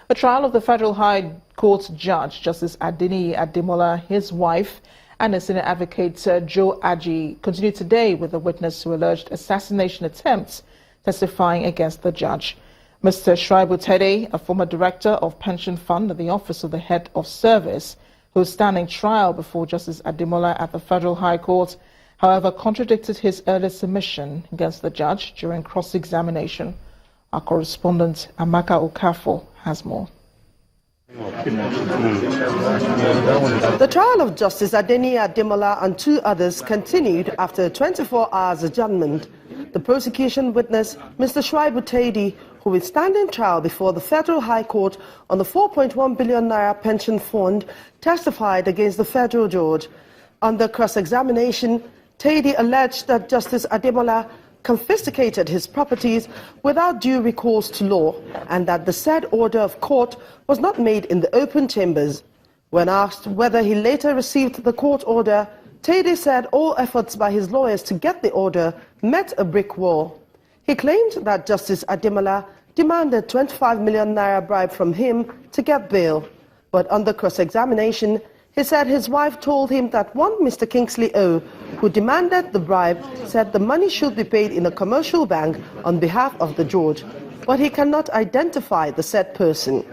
The trial of the Federal High Court Judge, Justice Ademola, his wife, and a senior advocate, Joe Aji, continued today with a witness who alleged assassination attempts testifying against the judge. Mr. Pt.2, a former director of Pension Fund at the Office of the Head of Service, who is standing trial before Justice Ademola at the Federal High Court, however, contradicted his earlier submission against the judge during cross-examination. Our correspondent, Amaka Okafor, has more. The trial of Justice Ademola and two others continued after a 24-hour adjournment. The prosecution witness, Mr. Pt.2, who is standing trial before the Federal High Court on the 4.1 billion naira pension fund, testified against the federal judge. Under cross-examination, Pt.2 alleged that Justice Ademola confiscated his properties without due recourse to law, and that the said order of court was not made in the open chambers. When asked whether he later received the court order, Pt.2 said all efforts by his lawyers to get the order met a brick wall. He claimed that Justice Ademola demanded 25 million naira bribe from him to get bail. But under cross-examination, he said his wife told him that one Mr. Kingsley O, who demanded the bribe, said the money should be paid in a commercial bank on behalf of the judge, but he cannot identify the said person.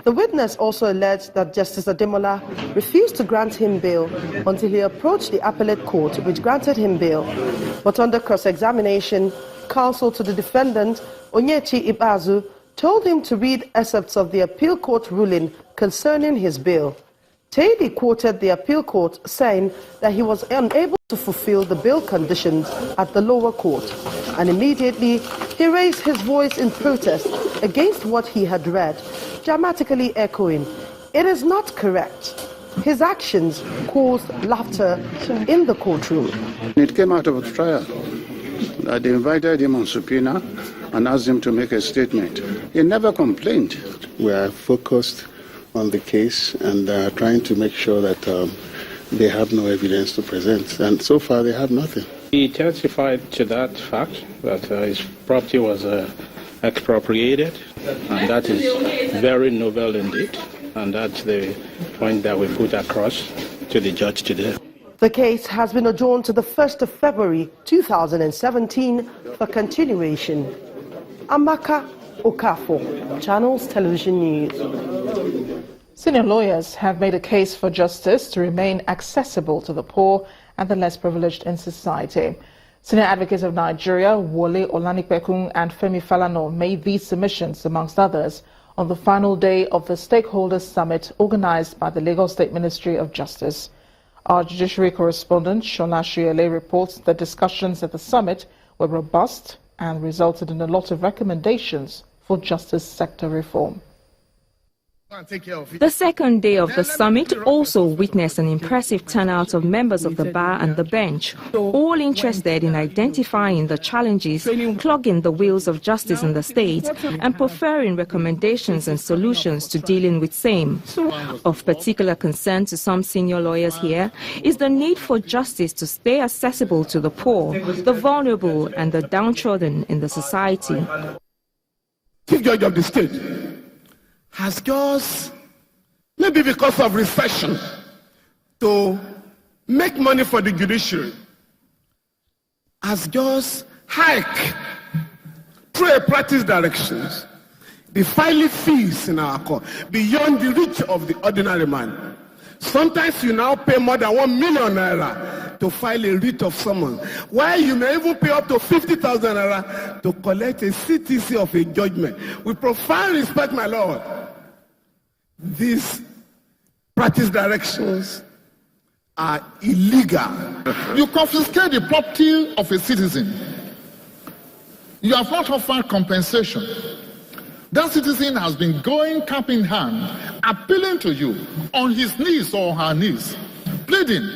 The witness also alleged that Justice Ademola refused to grant him bail until he approached the appellate court, which granted him bail. But under cross-examination, counsel to the defendant, Onyechi Ibazu, told him to read excerpts of the appeal court ruling concerning his bail. Pt.2 quoted the appeal court saying that he was unable to fulfill the bail conditions at the lower court, and immediately he raised his voice in protest against what he had read, dramatically echoing, "It is not correct." His actions caused laughter in the courtroom. It came out of the trial that they invited him on subpoena and asked him to make a statement. He never complained. We are focused on the case and trying to make sure that they have no evidence to present. And so far, they have nothing. He testified to that fact, that his property was expropriated, and that is very novel indeed. And that's the point that we put across to the judge today. The case has been adjourned to the 1st of February 2017 for continuation. Amaka Okafor, Channels Television News. Senior lawyers have made a case for justice to remain accessible to the poor and the less privileged in society. Senior advocates of Nigeria, Wole Olanipekun and Femi Falana, made these submissions, amongst others, on the final day of the Stakeholders Summit organized by the Lagos State Ministry of Justice. Our judiciary correspondent, Shola Shiele, reports that discussions at the summit were robust and resulted in a lot of recommendations for justice sector reform. The second day of the summit also witnessed an impressive turnout of members of the bar and the bench, all interested in identifying the challenges clogging the wheels of justice in the state and preferring recommendations and solutions to dealing with same. Of particular concern to some senior lawyers here is the need for justice to stay accessible to the poor, the vulnerable and the downtrodden in the society. Chief Judge of the state has just, maybe because of recession, to make money for the judiciary, has just hiked through a practice directions the filing fees in our court beyond the reach of the ordinary man. Sometimes you now pay more than 1 million naira to file a writ of summons, while you may even pay up to 50,000 naira to collect a CTC of a judgment. With profound respect, my lord, these practice directions are illegal. You confiscate the property of a citizen. You have not offered compensation. That citizen has been going cap in hand, appealing to you on his knees or her knees, pleading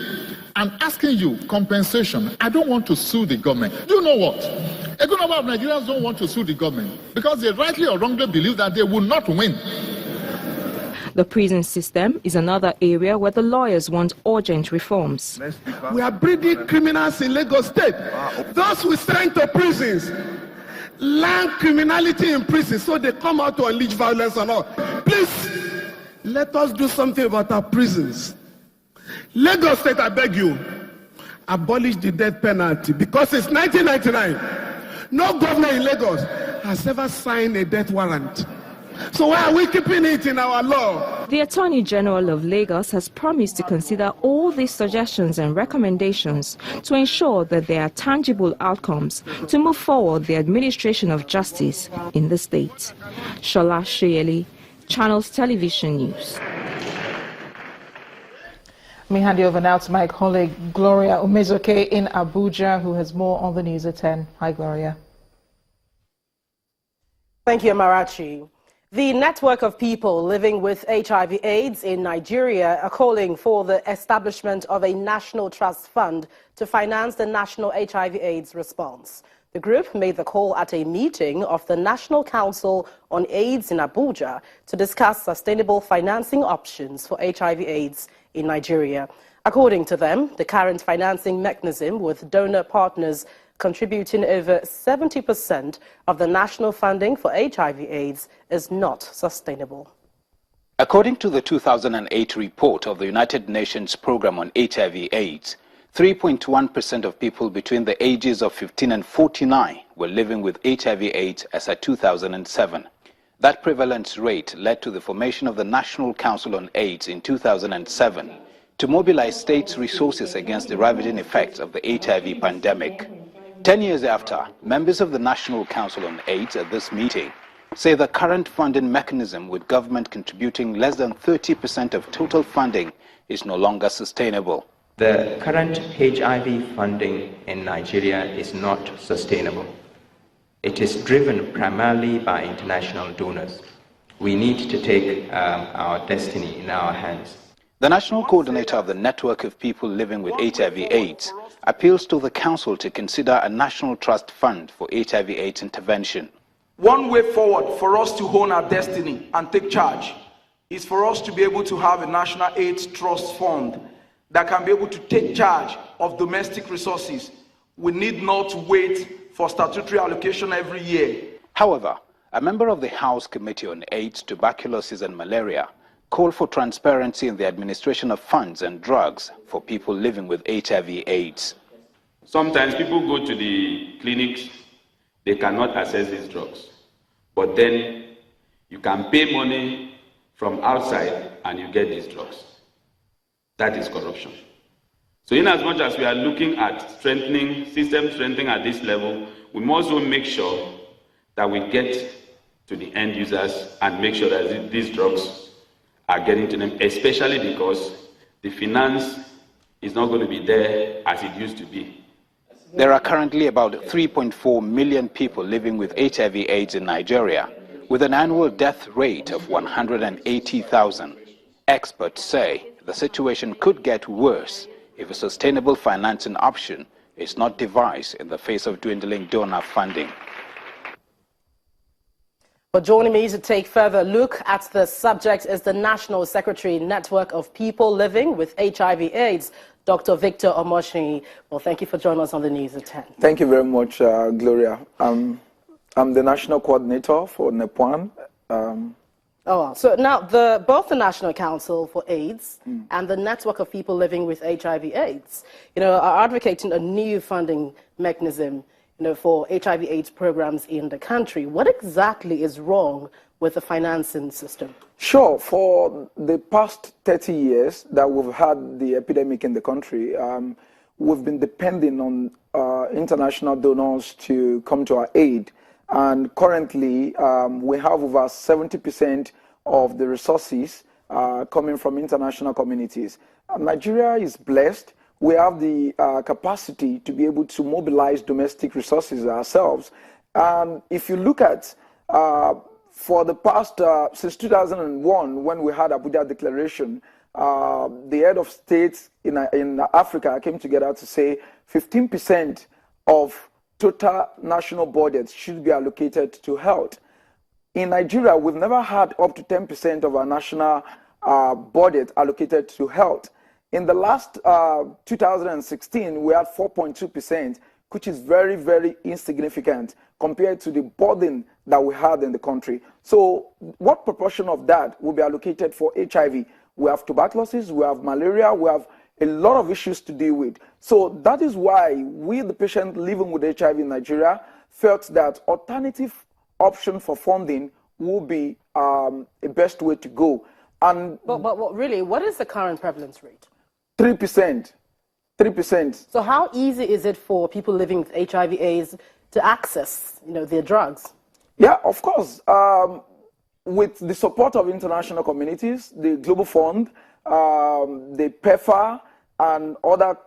and asking you compensation. I don't want to sue the government. Do you know what? A good number of Nigerians don't want to sue the government because they rightly or wrongly believe that they will not win. The prison system is another area where the lawyers want urgent reforms. We are breeding criminals in Lagos State. Those we send to prisons, land criminality in prison, so they come out to unleash violence and all. Please, let us do something about our prisons. Lagos State, I beg you, abolish the death penalty, because it's 1999. No governor in Lagos has ever signed a death warrant. So why are we keeping it in our law? The Attorney General of Lagos has promised to consider all these suggestions and recommendations to ensure that there are tangible outcomes to move forward the administration of justice in the state. Shola Sheyeli, Channels Television News. Let me hand you over now to my colleague Gloria Umezoke in Abuja, who has more on the news at 10. Hi, Gloria. Thank you, Marachi. The network of people living with HIV/AIDS in Nigeria are calling for the establishment of a national trust fund to finance the national HIV/AIDS response. The group made the call at a meeting of the National Council on AIDS in Abuja to discuss sustainable financing options for HIV/AIDS in Nigeria. According to them, the current financing mechanism, with donor partners contributing over 70% of the national funding for HIV/AIDS, is not sustainable. According to the 2008 report of the United Nations Programme on HIV/AIDS, 3.1% of people between the ages of 15 and 49 were living with HIV/AIDS as at 2007. That prevalence rate led to the formation of the National Council on AIDS in 2007 to mobilize states' resources against the ravaging effects of the HIV pandemic. 10 years after, members of the National Council on AIDS at this meeting say the current funding mechanism, with government contributing less than 30% of total funding, is no longer sustainable. The current HIV funding in Nigeria is not sustainable. It is driven primarily by international donors. We need to take our destiny in our hands. The national coordinator of the network of people living with HIV/AIDS appeals to the council to consider a national trust fund for HIV/AIDS intervention. One way forward for us to hone our destiny and take charge is for us to be able to have a national AIDS trust fund that can be able to take charge of domestic resources. We need not wait for statutory allocation every year. However, a member of the House Committee on AIDS, Tuberculosis and Malaria called for transparency in the administration of funds and drugs for people living with HIV/AIDS. Sometimes people go to the clinics, they cannot access these drugs. But then you can pay money from outside and you get these drugs. That is corruption. So in as much as we are looking at system strengthening at this level, we must also make sure that we get to the end users and make sure that these drugs are getting to them, especially because the finance is not going to be there as it used to be. There are currently about 3.4 million people living with HIV/AIDS in Nigeria, with an annual death rate of 180,000. Experts say the situation could get worse if a sustainable financing option is not devised in the face of dwindling donor funding. But joining me to take further look at the subject is the National Secretary Network of People Living with HIV/AIDS, Dr. Victor Omoshini. Well, thank you for joining us on the News at 10. Thank you very much, Gloria. I'm the National Coordinator for NEPWAN. So now both the National Council for AIDS and the Network of People Living with HIV/AIDS, are advocating a new funding mechanism for HIV/AIDS programs in the country. What exactly is wrong with the financing system? Sure. For the past 30 years that we've had the epidemic in the country, we've been depending on international donors to come to our aid. And currently, we have over 70% of the resources coming from international communities. Nigeria is blessed. We have the capacity to be able to mobilize domestic resources ourselves. And if you look at, for the past, since 2001, when we had Abuja Declaration, the head of states in Africa came together to say 15% of total national budgets should be allocated to health. In Nigeria, we've never had up to 10% of our national budget allocated to health. In the last 2016, we had 4.2%, which is very, very insignificant compared to the burden that we had in the country. So what proportion of that will be allocated for HIV? We have tuberculosis, we have malaria, we have a lot of issues to deal with. So that is why we, the patients living with HIV in Nigeria, felt that alternative option for funding will be a best way to go. And but really, what is the current prevalence rate? 3%. 3%. So how easy is it for people living with HIV/AIDS to access, their drugs? Yeah, of course. With the support of international communities, the Global Fund, the PEPFAR, and other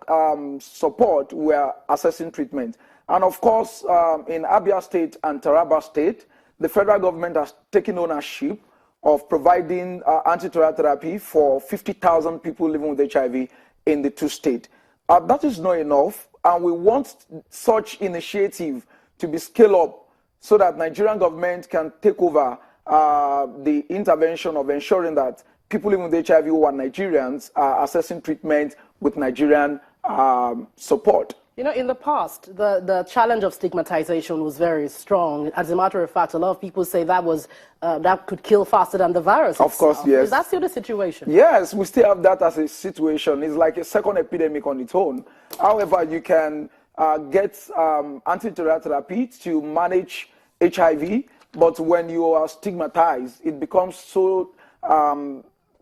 support, we are assessing treatment. And of course, in Abia State and Taraba State, the federal government has taken ownership of providing antiretroviral therapy for 50,000 people living with HIV in the two states. That is not enough, and we want such initiative to be scaled up so that Nigerian government can take over the intervention of ensuring that people living with HIV who are Nigerians are accessing treatment with Nigerian support. In the past, the challenge of stigmatization was very strong. As a matter of fact, a lot of people say that could kill faster than the virus itself. Of course, yes. Is that still the situation? Yes, we still have that as a situation. It's like a second epidemic on its own. However, you can get antiretroviral therapy to manage HIV, but when you are stigmatized, it becomes so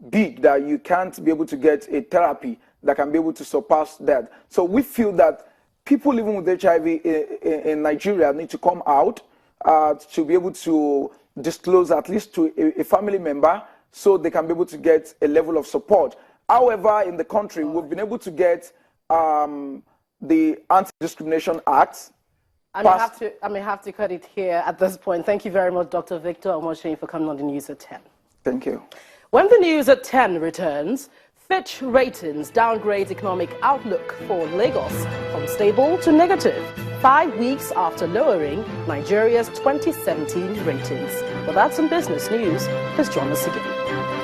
big that you can't be able to get a therapy that can be able to surpass that. So we feel that people living with HIV in Nigeria need to come out to be able to disclose at least to a family member so they can be able to get a level of support. However, in the country, we've been able to get the Anti-Discrimination Act. I may have to cut it here at this point. Thank you very much, Dr. Victor Omosheni, for coming on the News at 10. Thank you. When the News at 10 returns, Fitch Ratings downgrades economic outlook for Lagos from stable to negative, 5 weeks after lowering Nigeria's 2017 ratings. Well, that's some business news. Please join us again.